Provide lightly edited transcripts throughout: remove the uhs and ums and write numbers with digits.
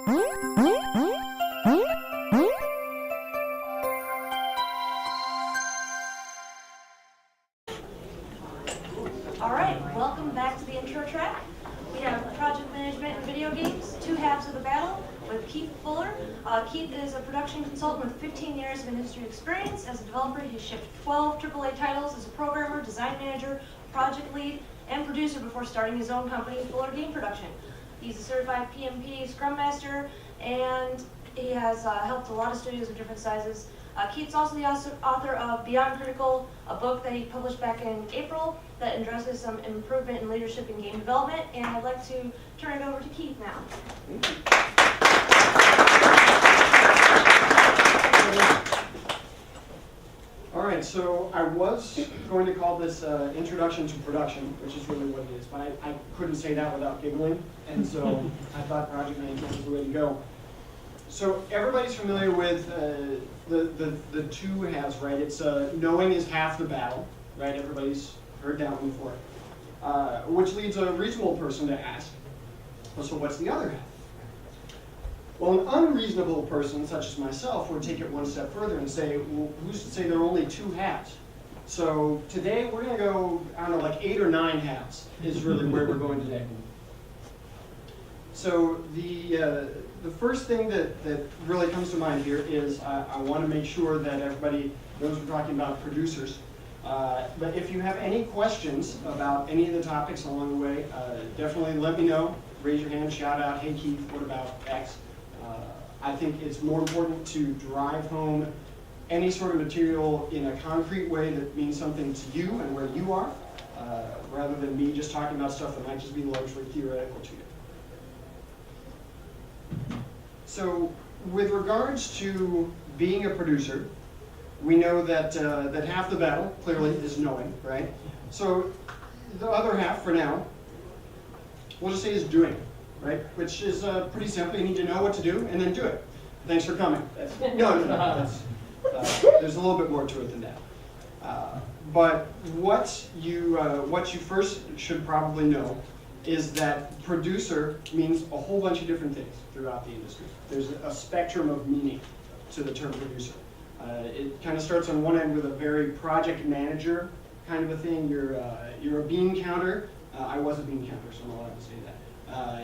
All right, welcome back to the intro track. We have project management and video games, two halves of the battle, with Keith Fuller. Keith is a production consultant with 15 years of industry experience. As a developer, he's shipped 12 AAA titles as a programmer, design manager, project lead, and producer before starting his own company, Fuller Game Production. He's a certified PMP Scrum Master, and he has helped a lot of studios of different sizes. Keith's also the author of Beyond Critical, a book that he published back in April that addresses some improvement in leadership in game development. And I'd like to turn it over to Keith now. All right, so I was going to call this Introduction to Production, which is really what it is, but I couldn't say that without giggling, and so I thought project management was the way to go. So everybody's familiar with the two halves, right? It's knowing is half the battle, right? Everybody's heard that one before. Which leads a reasonable person to ask, well, so what's the other half? Well, an unreasonable person, such as myself, would take it one step further and say, well, who's to say there are only two halves? So today we're going to go, I don't know, like 8 or 9 halves is really where we're going today. So the first thing that really comes to mind here is I want to make sure that everybody knows we're talking about producers. But if you have any questions about any of the topics along the way, definitely let me know. Raise your hand, shout out, hey Keith, what about X? I think it's more important to drive home any sort of material in a concrete way that means something to you and where you are, rather than me just talking about stuff that might just be largely theoretical to you. So with regards to being a producer, we know that that half the battle clearly is knowing, right? So the other half for now, we'll just say is doing, right? Which is pretty simple. You need to know what to do and then do it. Thanks for coming. No. That's, there's a little bit more to it than that. But what you first should probably know is that producer means a whole bunch of different things throughout the industry. There's a spectrum of meaning to the term producer. It kind of starts on one end with a very project manager kind of a thing. You're a bean counter. I was a bean counter, so I'm allowed to say that.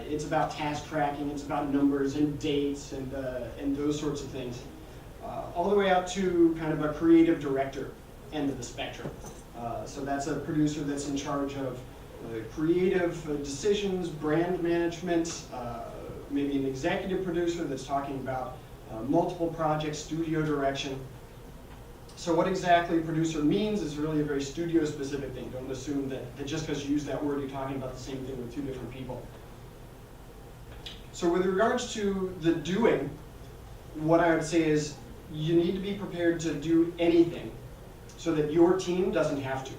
It's about task tracking. It's about numbers and dates and those sorts of things. All the way out to kind of a creative director end of the spectrum. So that's a producer that's in charge of creative decisions, brand management, maybe an executive producer that's talking about multiple projects, studio direction. So what exactly producer means is really a very studio-specific thing. Don't assume that just because you use that word, you're talking about the same thing with two different people. So with regards to the doing, what I would say is you need to be prepared to do anything so that your team doesn't have to.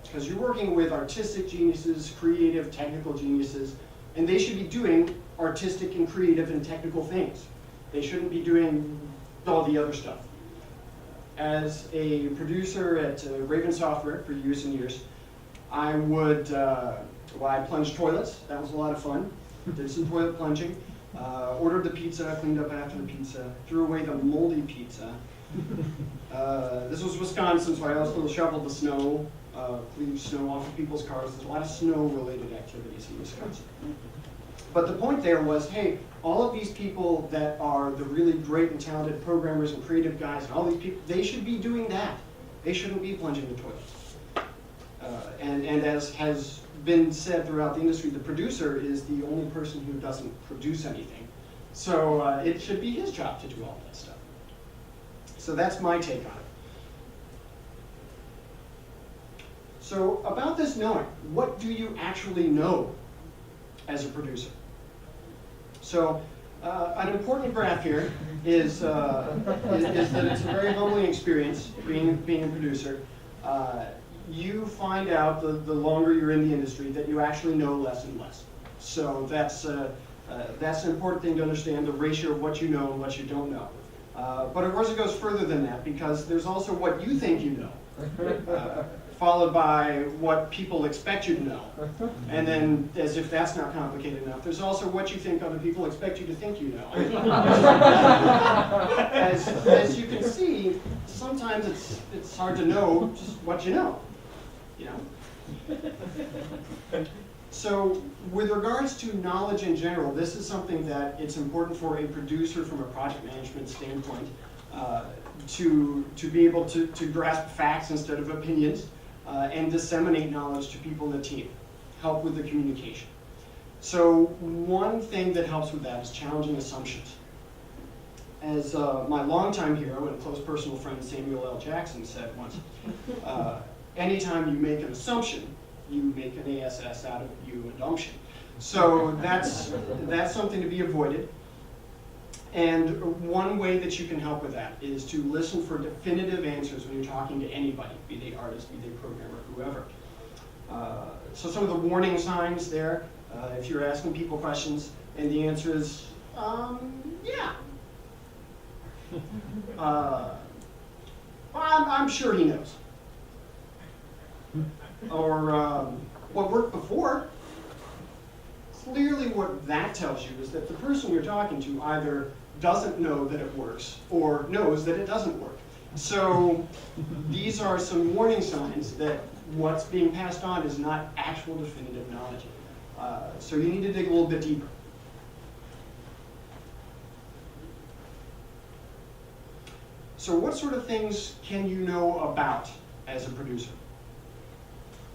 Because you're working with artistic geniuses, creative, technical geniuses, and they should be doing artistic and creative and technical things. They shouldn't be doing all the other stuff. As a producer at Raven Software for years and years, I would, I plunged toilets. That was a lot of fun. Did some toilet plunging. Ordered the pizza, cleaned up after the pizza, threw away the moldy pizza. This was Wisconsin, so I also shoveled the snow, cleaned snow off of people's cars. There's a lot of snow-related activities in Wisconsin. But the point there was, hey, all of these people that are the really great and talented programmers and creative guys, and all these people, they should be doing that. They shouldn't be plunging the toilet. And as has been said throughout the industry, the producer is the only person who doesn't produce anything. So it should be his job to do all that stuff. So that's my take on it. So about this knowing, what do you actually know as a producer? So an important graph here is that it's a very humbling experience being a producer. You find out the longer you're in the industry that you actually know less and less. So that's an important thing to understand, the ratio of what you know and what you don't know. But of course it goes further than that, because there's also what you think you know. followed by what people expect you to know. And then, as if that's not complicated enough, there's also what you think other people expect you to think you know. As you can see, sometimes it's hard to know just what you know. So with regards to knowledge in general, this is something that it's important for a producer from a project management standpoint to be able to grasp facts instead of opinions and disseminate knowledge to people in the team, help with the communication. So one thing that helps with that is challenging assumptions. As my longtime hero and close personal friend Samuel L. Jackson said once, anytime you make an assumption, you make an ASS out of you adoption. So that's something to be avoided. And one way that you can help with that is to listen for definitive answers when you're talking to anybody, be they artist, be they programmer, whoever. So some of the warning signs there, if you're asking people questions and the answer is, yeah. Well, I'm sure he knows. Or what worked before. Clearly what that tells you is that the person you're talking to either doesn't know that it works or knows that it doesn't work. So these are some warning signs that what's being passed on is not actual definitive knowledge. So you need to dig a little bit deeper. So what sort of things can you know about as a producer?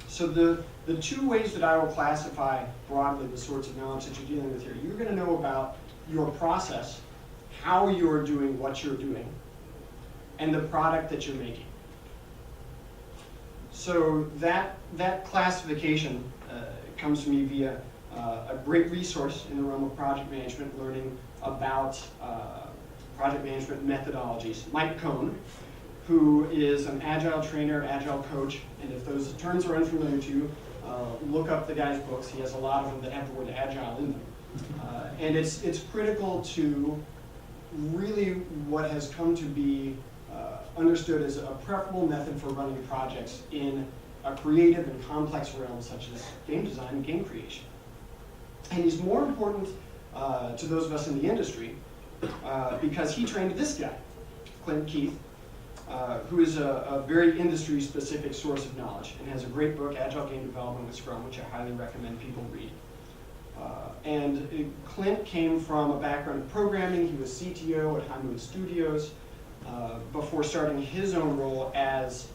So the two ways that I will classify broadly the sorts of knowledge that you're dealing with here, you're going to know about your process, how you're doing what you're doing, and the product that you're making. So that classification comes to me via a great resource in the realm of project management, learning about project management methodologies. Mike Cohn, who is an agile trainer, agile coach, and if those terms are unfamiliar to you, look up the guy's books. He has a lot of them that have the word agile in them. And it's critical to really what has come to be understood as a preferable method for running projects in a creative and complex realm such as game design and game creation. And he's more important to those of us in the industry because he trained this guy, Clint Keith, who is a very industry-specific source of knowledge and has a great book, Agile Game Development with Scrum, which I highly recommend people read. And Clint came from a background of programming. He was CTO at Hollywood Studios before starting his own role as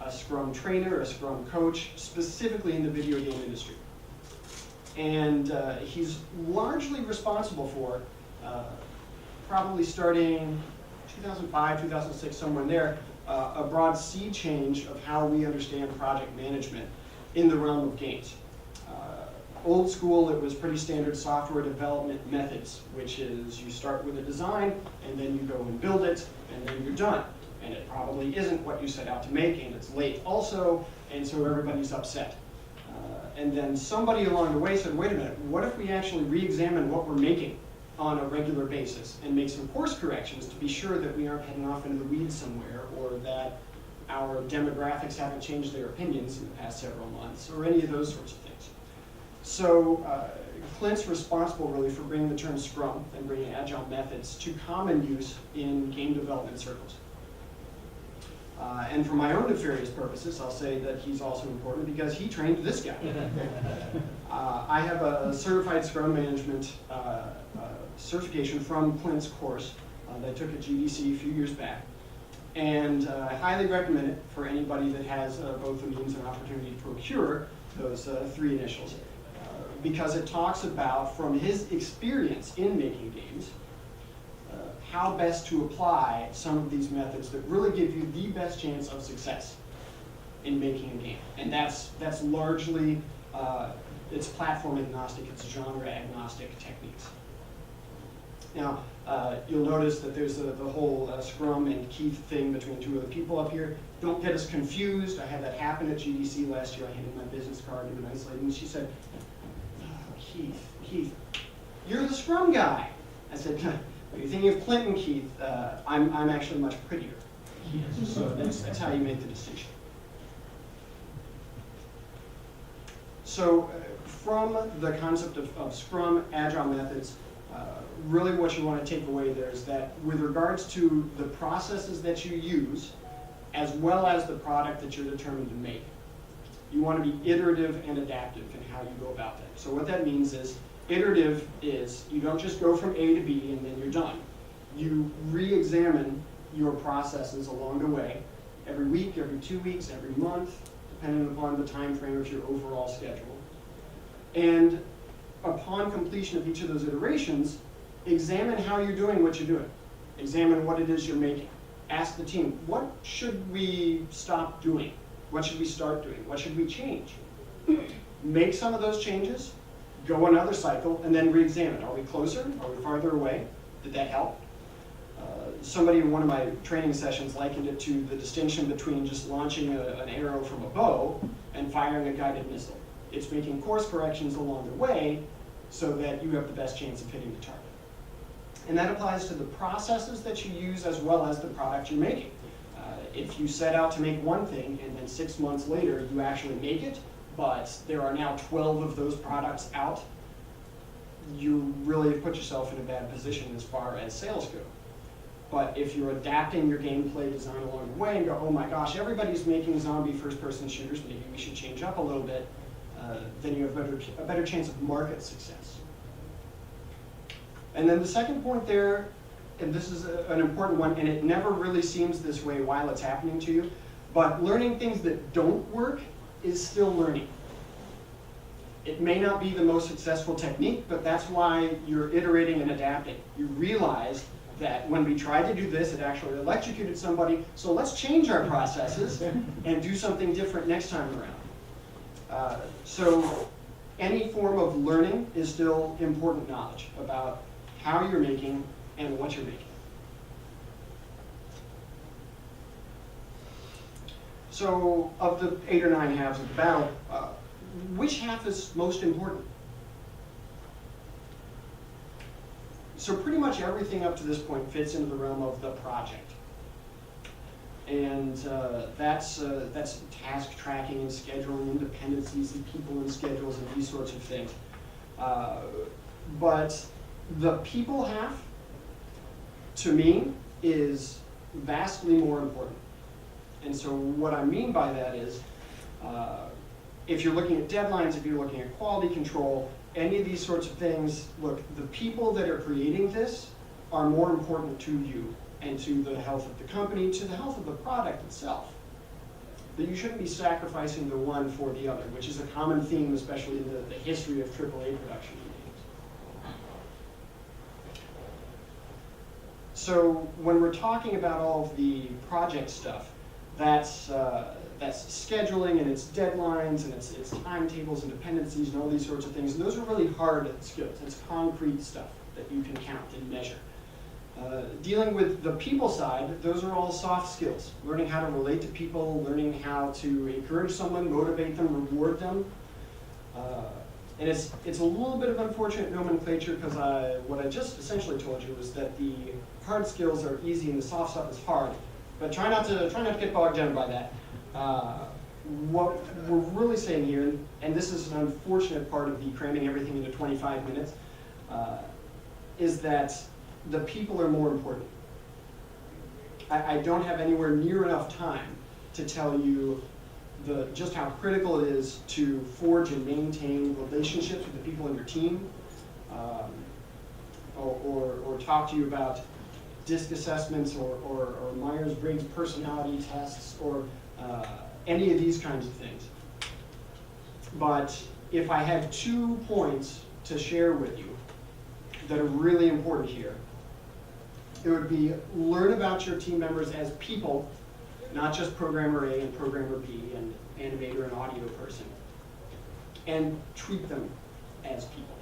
a Scrum trainer, a Scrum coach, specifically in the video game industry. And he's largely responsible for, probably starting 2005, 2006, somewhere in there, a broad sea change of how we understand project management in the realm of games. Old school, it was pretty standard software development methods, which is you start with a design, and then you go and build it, and then you're done. And it probably isn't what you set out to make, and it's late also, and so everybody's upset. And then somebody along the way said, wait a minute, what if we actually re-examine what we're making on a regular basis and make some course corrections to be sure that we aren't heading off into the weeds somewhere, or that our demographics haven't changed their opinions in the past several months, or any of those sorts of things. So Clint's responsible really for bringing the term Scrum and bringing agile methods to common use in game development circles. And for my own nefarious purposes, I'll say that he's also important because he trained this guy. I have a certified Scrum management certification from Clint's course that I took at GDC a few years back. And I highly recommend it for anybody that has both the means and opportunity to procure those three initials. Because it talks about, from his experience in making games, how best to apply some of these methods that really give you the best chance of success in making a game. And that's largely, it's platform agnostic, it's genre agnostic techniques. Now, you'll notice that there's the whole Scrum and Keith thing between two other people up here. Don't get us confused. I had that happen at GDC last year. I handed my business card to a nice lady, and she said, Keith, you're the Scrum guy. I said, you're thinking of Clinton, Keith. I'm actually much prettier. So that's how you make the distinction. So from the concept of Scrum, Agile methods, really what you want to take away there is that with regards to the processes that you use, as well as the product that you're determined to make, you want to be iterative and adaptive in how you go about that. So what that means is, iterative is you don't just go from A to B and then you're done. You re-examine your processes along the way, every week, every 2 weeks, every month, depending upon the time frame of your overall schedule. And upon completion of each of those iterations, examine how you're doing what you're doing. Examine what it is you're making. Ask the team, what should we stop doing? What should we start doing? What should we change? Make some of those changes, go another cycle, and then re-examine. Are we closer? Are we farther away? Did that help? Somebody in one of my training sessions likened it to the distinction between just launching an arrow from a bow and firing a guided missile. It's making course corrections along the way so that you have the best chance of hitting the target. And that applies to the processes that you use as well as the product you're making. If you set out to make one thing and then 6 months later you actually make it, but there are now 12 of those products out, you really have put yourself in a bad position as far as sales go. But if you're adapting your gameplay design along the way and go, oh my gosh, everybody's making zombie first-person shooters, maybe we should change up a little bit, then you have a better chance of market success. And then the second point there, and this is an important one, and it never really seems this way while it's happening to you, but learning things that don't work is still learning. It may not be the most successful technique, but that's why you're iterating and adapting. You realize that when we tried to do this, it actually electrocuted somebody, so let's change our processes and do something different next time around. So any form of learning is still important knowledge about how you're making and what you're making. So of the 8 or 9 halves of the battle, which half is most important? So pretty much everything up to this point fits into the realm of the project. And that's task tracking and scheduling, and dependencies and people and schedules and these sorts of things. But the people half, to me, is vastly more important. And so what I mean by that is, if you're looking at deadlines, if you're looking at quality control, any of these sorts of things, look, the people that are creating this are more important to you and to the health of the company, to the health of the product itself. That you shouldn't be sacrificing the one for the other, which is a common theme, especially in the history of AAA production games. So when we're talking about all of the project stuff, that's scheduling and it's deadlines and it's timetables and dependencies and all these sorts of things. And those are really hard skills. It's concrete stuff that you can count and measure. Dealing with the people side, those are all soft skills. Learning how to relate to people, learning how to encourage someone, motivate them, reward them. And it's a little bit of unfortunate nomenclature because what I just essentially told you was that the hard skills are easy and the soft stuff is hard. But try not to get bogged down by that. What we're really saying here, and this is an unfortunate part of the cramming everything into 25 minutes, is that the people are more important. I don't have anywhere near enough time to tell you just how critical it is to forge and maintain relationships with the people in your team, or talk to you about DISC assessments or Myers-Briggs personality tests or any of these kinds of things. But if I had 2 points to share with you that are really important here, it would be learn about your team members as people, not just programmer A and programmer B and animator and audio person, and treat them as people.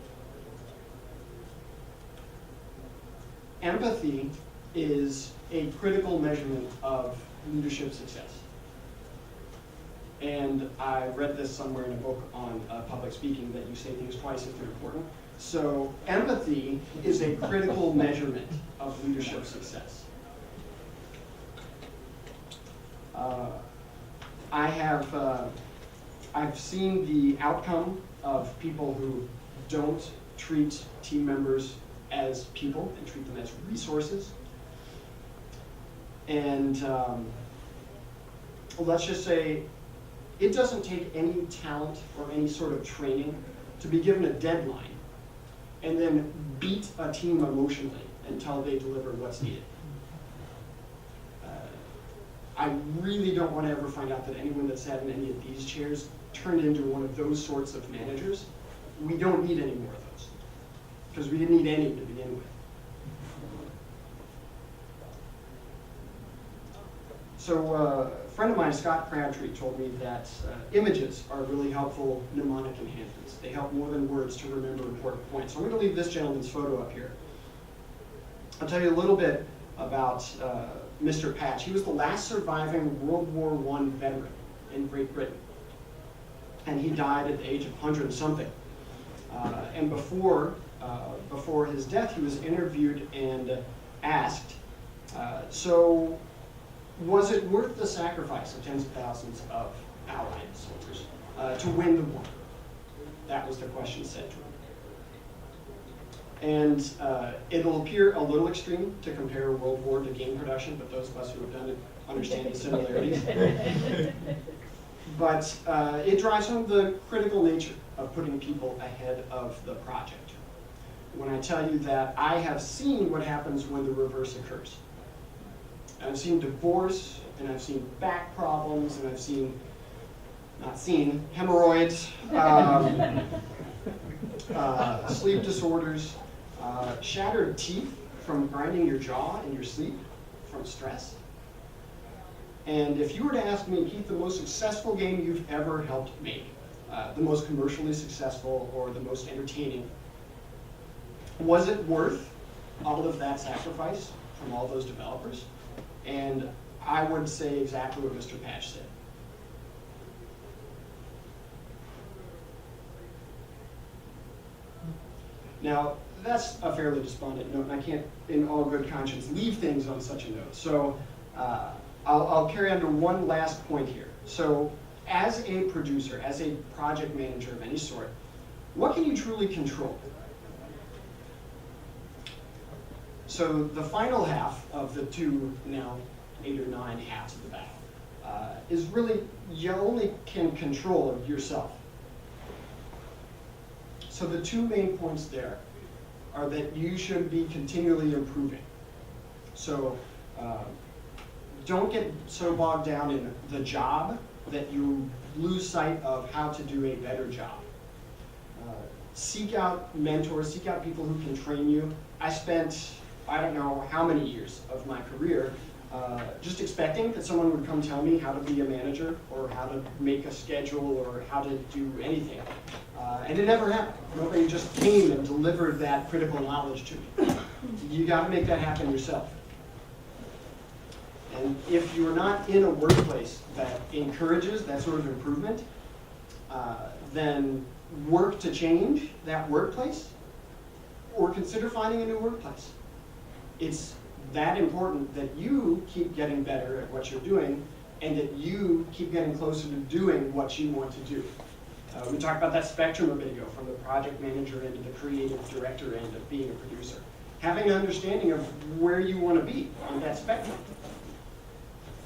Empathy is a critical measurement of leadership success. And I read this somewhere in a book on public speaking that you say things twice if they're important. So empathy is a critical measurement of leadership success. I have I've seen the outcome of people who don't treat team members as people and treat them as resources. And let's just say it doesn't take any talent or any sort of training to be given a deadline and then beat a team emotionally until they deliver what's needed. I really don't want to ever find out that anyone that's sat in any of these chairs turned into one of those sorts of managers. We don't need any more of those, because we didn't need any to begin with. So a friend of mine, Scott Crabtree, told me that images are really helpful mnemonic enhancements. They help more than words to remember important points. So I'm going to leave this gentleman's photo up here. I'll tell you a little bit about Mr. Patch. He was the last surviving World War I veteran in Great Britain. And he died at the age of 100 and something. And before his death, he was interviewed and asked, so was it worth the sacrifice of tens of thousands of Allied soldiers to win the war? That was the question said to him. And it'll appear a little extreme to compare World War to game production, but those of us who have done it understand the similarities. But it drives home the critical nature of putting people ahead of the project. When I tell you that I have seen what happens when the reverse occurs. I've seen divorce, and I've seen back problems, and I've seen, hemorrhoids, sleep disorders, shattered teeth from grinding your jaw in your sleep from stress. And if you were to ask me, Keith, the most successful game you've ever helped make, the most commercially successful or the most entertaining, was it worth all of that sacrifice from all those developers? And I would say exactly what Mr. Patch said. Now, that's a fairly despondent note, and I can't, in all good conscience, leave things on such a note. So I'll carry on to one last point here. So as a producer, as a project manager of any sort, what can you truly control? So the final half of the two, now 8 or 9 halves of the battle, is really, you only can control yourself. So the two main points there are that you should be continually improving. So don't get so bogged down in the job that you lose sight of how to do a better job. Seek out mentors, seek out people who can train you. I spent, I don't know how many years of my career just expecting that someone would come tell me how to be a manager or how to make a schedule or how to do anything. And it never happened. Nobody just came and delivered that critical knowledge to me. You got to make that happen yourself. And if you're not in a workplace that encourages that sort of improvement, then work to change that workplace or consider finding a new workplace. It's that important that you keep getting better at what you're doing and that you keep getting closer to doing what you want to do. We talked about that spectrum a bit ago, from the project manager end to the creative director end of being a producer. Having an understanding of where you want to be on that spectrum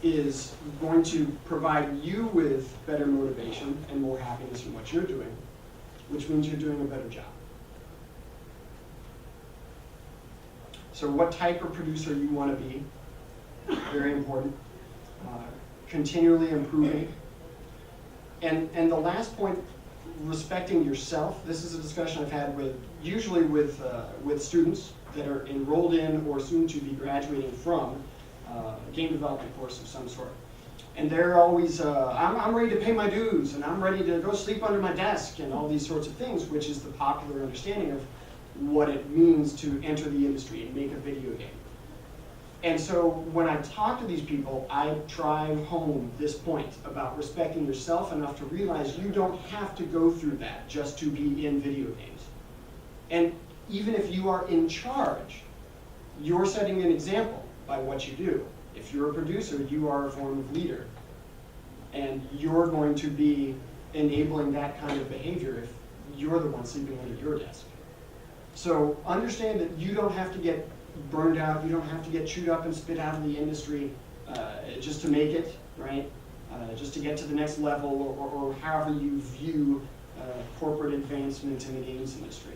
is going to provide you with better motivation and more happiness in what you're doing, which means you're doing a better job. So what type of producer you want to be, very important. Continually improving. And the last point, respecting yourself. This is a discussion I've had usually with students that are enrolled in or soon to be graduating from a game development course of some sort. And they're always, I'm ready to pay my dues, and I'm ready to go sleep under my desk, and all these sorts of things, which is the popular understanding of what it means to enter the industry and make a video game. And so when I talk to these people, I drive home this point about respecting yourself enough to realize you don't have to go through that just to be in video games. And even if you are in charge, you're setting an example by what you do. If you're a producer, you are a form of leader. And you're going to be enabling that kind of behavior if you're the one sleeping under your desk. So understand that you don't have to get burned out, you don't have to get chewed up and spit out of the industry just to make it, right? Just to get to the next level, or however you view corporate advancement in the games industry.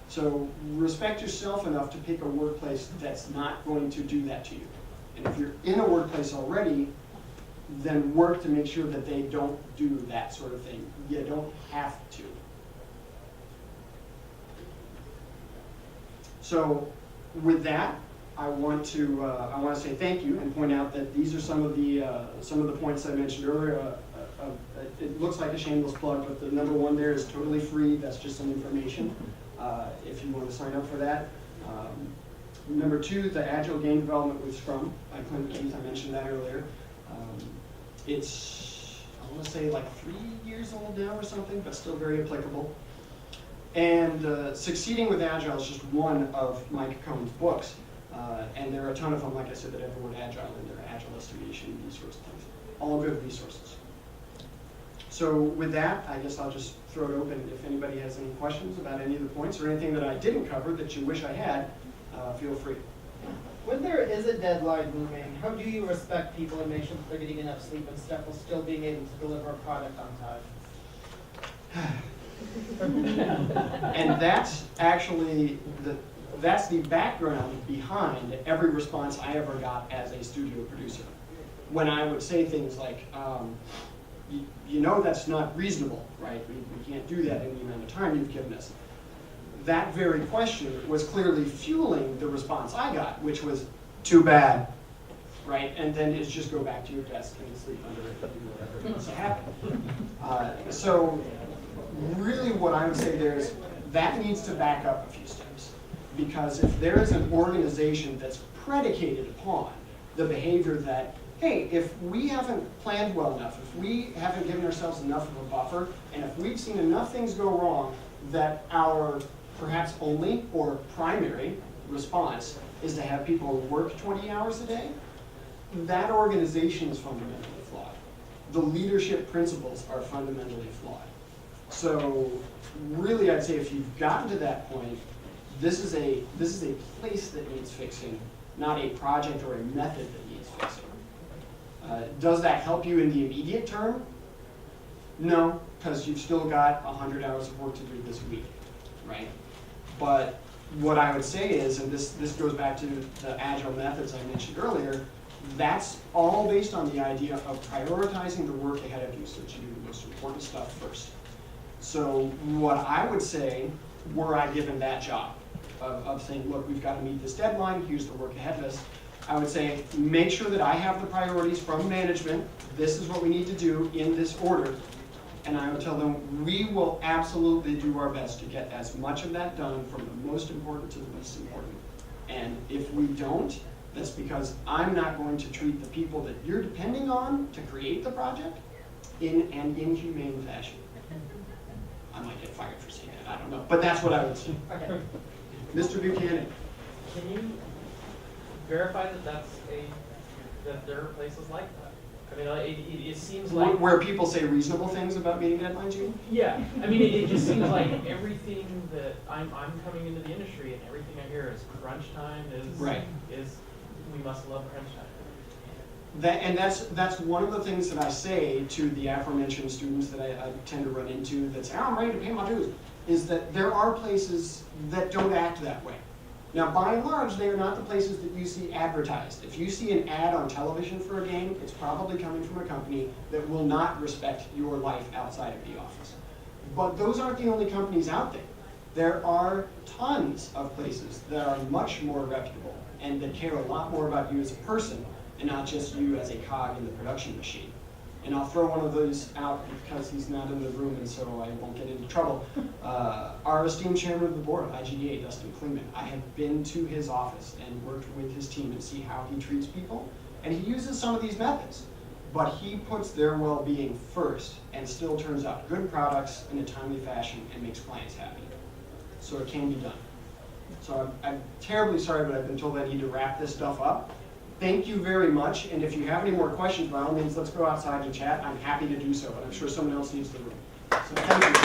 So respect yourself enough to pick a workplace that's not going to do that to you. And if you're in a workplace already, then work to make sure that they don't do that sort of thing. You don't have to. So with that, I want to say thank you and point out that these are some of the points I mentioned earlier. It looks like a shameless plug, but the number one there is totally free. That's just some information if you want to sign up for that. Number two, the Agile Game Development with Scrum by Clint Keith. I mentioned that earlier. It's, I want to say, like 3 years old now or something, but still very applicable. And Succeeding with Agile is just one of Mike Cohn's books. And there are a ton of them, like I said, that have the word Agile in there, Agile estimation, these sorts of things. All good resources. So with that, I guess I'll just throw it open. If anybody has any questions about any of the points or anything that I didn't cover that you wish I had, feel free. When there is a deadline looming, how do you respect people and make sure that they're getting enough sleep and stuff while still being able to deliver a product on time? And that's actually that's the background behind every response I ever got as a studio producer. When I would say things like, you know that's not reasonable, right? We can't do that in the amount of time you've given us. That very question was clearly fueling the response I got, which was, too bad, right? And then it's just go back to your desk and sleep under it and do whatever needs to happen. So really what I would say there is that needs to back up a few steps. Because if there is an organization that's predicated upon the behavior that, hey, if we haven't planned well enough, if we haven't given ourselves enough of a buffer, and if we've seen enough things go wrong that our perhaps only or primary response is to have people work 20 hours a day, that organization is fundamentally flawed. The leadership principles are fundamentally flawed. So really I'd say if you've gotten to that point, this is a place that needs fixing, not a project or a method that needs fixing. Does that help you in the immediate term? No, because you've still got 100 hours of work to do this week, right? But what I would say is, and this goes back to the agile methods I mentioned earlier, that's all based on the idea of prioritizing the work ahead of you so that you do the most important stuff first. So what I would say, were I given that job of saying, look, we've got to meet this deadline, here's the work ahead of us, I would say, make sure that I have the priorities from management, this is what we need to do in this order, and I would tell them, we will absolutely do our best to get as much of that done from the most important to the least important. And if we don't, that's because I'm not going to treat the people that you're depending on to create the project in an inhumane fashion. I might get fired for saying that, I don't know, but that's what I would say. Okay. Mr. Buchanan. Can you verify that that there are places like that? I mean, it seems like Where people say reasonable things about meeting deadlines, you mean? yeah. I mean, it just seems like everything that I'm coming into the industry and everything I hear is crunch time is we must love crunch time. That's one of the things that I say to the aforementioned students that I tend to run into that say, oh, I'm ready to pay my dues, is that there are places that don't act that way. Now, by and large, they are not the places that you see advertised. If you see an ad on television for a game, it's probably coming from a company that will not respect your life outside of the office. But those aren't the only companies out there. There are tons of places that are much more reputable and that care a lot more about you as a person and not just you as a cog in the production machine. And I'll throw one of those out because he's not in the room and so I won't get into trouble. Our esteemed chairman of the board, IGDA, Dustin Kleeman, I have been to his office and worked with his team and see how he treats people. And he uses some of these methods, but he puts their well-being first and still turns out good products in a timely fashion and makes clients happy. So it can be done. So I'm terribly sorry, but I've been told I need to wrap this stuff up. Thank you very much, and if you have any more questions, by all means, let's go outside and chat. I'm happy to do so, but I'm sure someone else needs the room. So thank you.